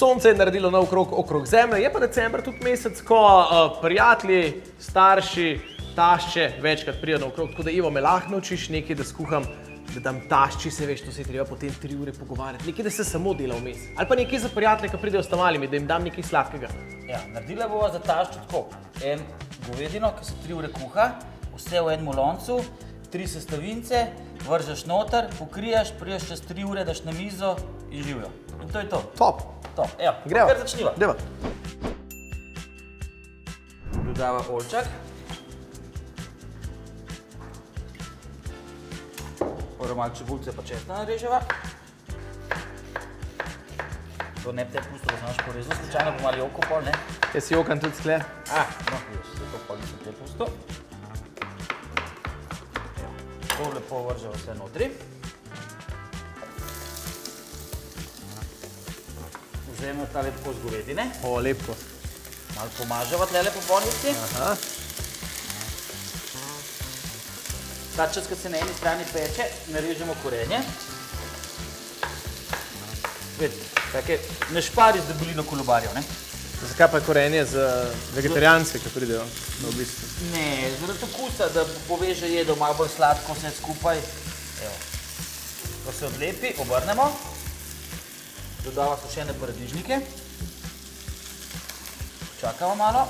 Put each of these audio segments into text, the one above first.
sonce je naredilo okrog zemlje, je pa december tudi mesec, ko prijatelji, starši, tašče večkrat prijedo okrog, tako da Ivo me lahko naučiš nekaj, da skuham, da dam tašči, se veš, to se je treba potem 3 ure pogovarjati, nekaj, da se samo dela vmes. Ali pa nekaj za prijatelje, ki pridejo s tamalimi, da jim dam nekaj sladkega. Ja, naredila bova za taščo tako, en govedino, ki se 3 ure kuha, vse v enem loncu, 3 sestavince, vržeš noter, pokriješ, priješ čez 3 ure, daš na mizo in živijo. In to je to. Top. Top, evo, Greva. kar začniva. Deva. Dodava oljčak. Prvo malo čebulce pa česna nareževa. To ne bi te pustil, da sem naš porezal, slučajno bo malo joko pol, ne? Jaz si jokam tudi skle. No, vidiš, zato pol nisem te pustil. To lepo vrževa vse notri. Vzemimo ta lepko z govedine. O, lepko. Malo pomaževa tlele po ponivci. Aha. Ta čas, kad se na eni strani peče, narežemo korenje. Vidite, take ne špari z debelino kolobarjev, ne? Zakaj pa je korenje za vegetarijanske, ki pridejo na obisk? Ne, zaradi okusa, da poveže jedo malo bolj sladko vse skupaj. Evo. Ko se odlepi, obrnemo. Dodava sušene paradižnike. Čakamo malo.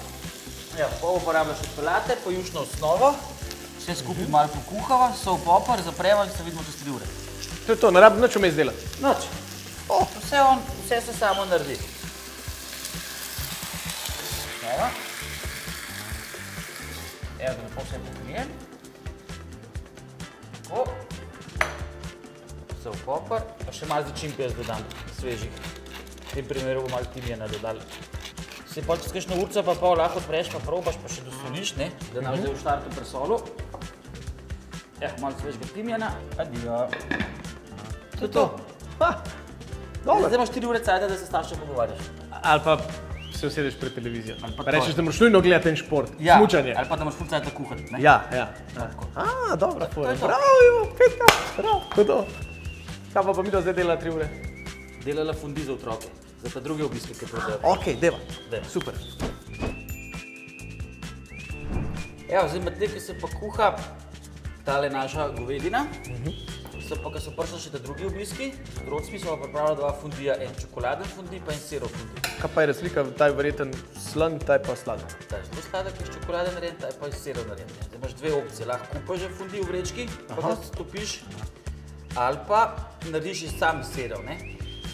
Evo, pa uporabljamo še pelate, pa jušno osnovo. Vse skupaj malo pokuhava, sol, popar, zapreva in se vidimo čez 3 ure. To je to, ne rabim nič vmes delati. Noč. Vse se samo naredi. Evo. Evo, da lepo vse pokrijem. Tako. Sol, popar, pa še malo začimke jaz dodam, svežih. V tem primeru bomo malo timijana dodali. Se pa čez kakšno urco pa pol lahko odpreš, pa probaš, pa še dosoliš, ne? Da nam zdaj v štartu presolu. Evo, malo svežega timijana. Adijo. To je to. Dobro. Zdaj imaš 4 ure cajta, da se s taščo pogovarjaš. Ali pa se usedeš pred televizijo. pa Pa rečeš, to. da moraš nujno gledati ten šport, Ja, smučanje. ali pa da imaš ful cajta kuhati, ne? Ja. Tako. Dobra fora. to. Bravo, Ivo, petka. Bravo, to je to. Kaj pa mi to zdaj dela 3 ure? Delala fundi za otroke. Za ta druge obiske, ki prodajo. Ok, deva. Deva. Super. Evo, zdaj med tem, ki se pa kuha tale naša govedina, ko so prišli še te drugi obiski, z otrocmi smo pa pripravili 2 fundija, en čokoladen fundi pa en sirov fundi. Kaj pa je razlika, ta je verjeten slan, ta je pa sladek. Ta je zelo sladek, ki je s čokoladen narejen, ta je pa iz sirov narejen. Zdaj imaš 2 opcije, lahko kupaš že fundi v vrečki, pa ga stopiš, ali pa narediš iz samih sirov, ne?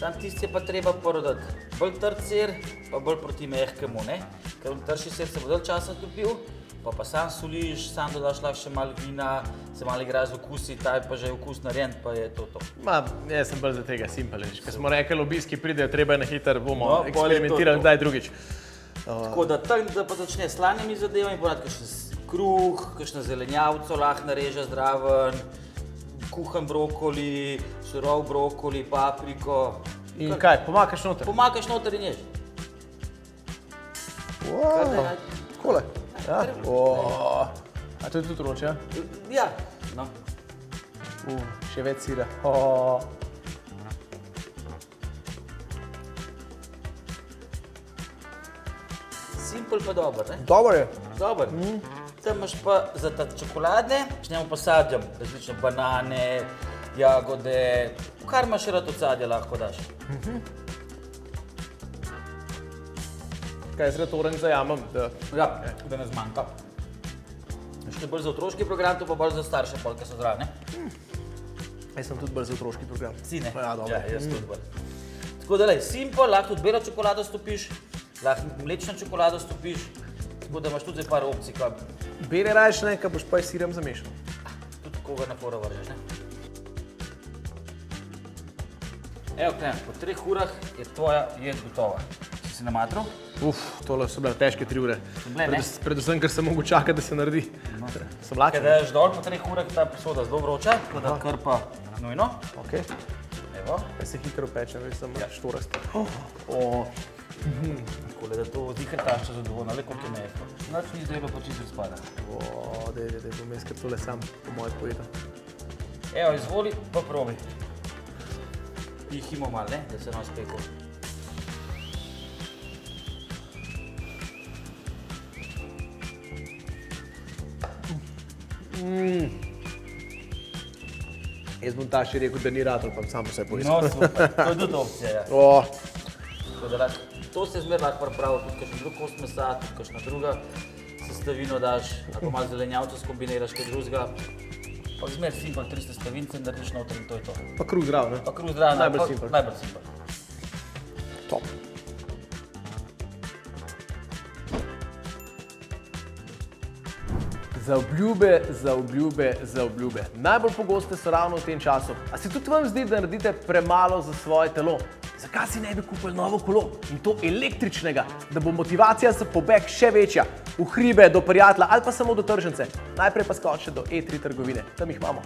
Sam tisti je pa treba poroditi bolj trd sir, pa bolj proti mehkemu, ne? Ker trši sir se bo dalj časa topil, pa sam soliš, sam dodaš lahko še malo vina, se malo igraš z okusi, ta je pa že okus narejen, pa je to. Ma, jaz sem bolj za tega simpel, ker smo rekli, obiski pridejo, treba je na hiter, bomo No, bolj je to eksperimentirali to. kdaj drugič. Tako da tam, da pa začne s slanimi zadevami, ponad kakšen kruh, kakšno zelenjavco lahko nareže zdraven, kuhan brokoli, surov brokoli, papriko. In kaj, pomakaš noter? Pomakaš noter in ješ. Wow, takole. Ja? A to je tudi roč, ja? Ja, no. Še več sira. Simpel pa dober, ne? Dobar je. Dober. Tam imaš pa za ta čokoladne, začnemo pa sadjem, različne banane, jagode, kar imaš rad od sadja lahko daš. Kaj, jaz rad oranž zajamem, da... Ja, da ne zmanjka. Še bolj za otroški program, to pa bolj za starše pol, ki so zraven, ne? Jaz sem tudi bolj za otroški program. Si, ne? Ja, dobro. Ja, jaz tudi bolj. Tako da, lej, simpel, lahko tudi belo čokolado stopiš, lahko mlečno čokolado stopiš, tako da imaš tudi zdaj par opcij, kaj Bere rajš ne, kaj boš pa s sirem zamešal. tudi koga na foro vržeš, ne? Evo, Klemen, po 3 urah je tvoja jed gotova. Si na matru? Tole so bile težke 3 ure. bile, ne? Predvsem, ker sem mogel čakati, da se naredi. Sem Kaj lačen. daš dol po 3 urah, ta posoda zelo vroča, tako da krpa nujno. Ok. Evo. Kaj se hitro peče, veš, sem štorast. Takole, da to dihar tašča zadovoljno, le koliko je mehko. Nič ni zdaj pa čisto spada. Dej, bom jaz kar tole sam po moje pojedel. Evo, izvoli, pa probi. Pihimo malo, ne, da se nas peko. Jaz bom ta še rekel, da ni rad, pa sam po sebi No, poiskal. super, to je tudi opcija, ja. O, Tako da to se zmer lahko pripravi, tudi kakšen drug kost mesa, tudi kakšna druga sestavino daš, ako malo zelenjavcev skombiniraš, kaj drugega. Pa zmer simpel, 300 stevince narediš noter in to je to. pa kruh zdrav, ne? Pa kruh zraven, Najbolj pa- simpel. Najbolj simpel. Top. Za obljube, za obljube, za obljube. Najbolj pogoste so ravno v tem času. A se tudi vam zdi, da naredite premalo za svoje telo? Zakaj si ne bi kupili novo kolo in to električnega, da bo motivacija za pobeg še večja, v hribe, do prijatelja ali pa samo do tržnice? Najprej pa skočite do E3 trgovine, tam jih imamo.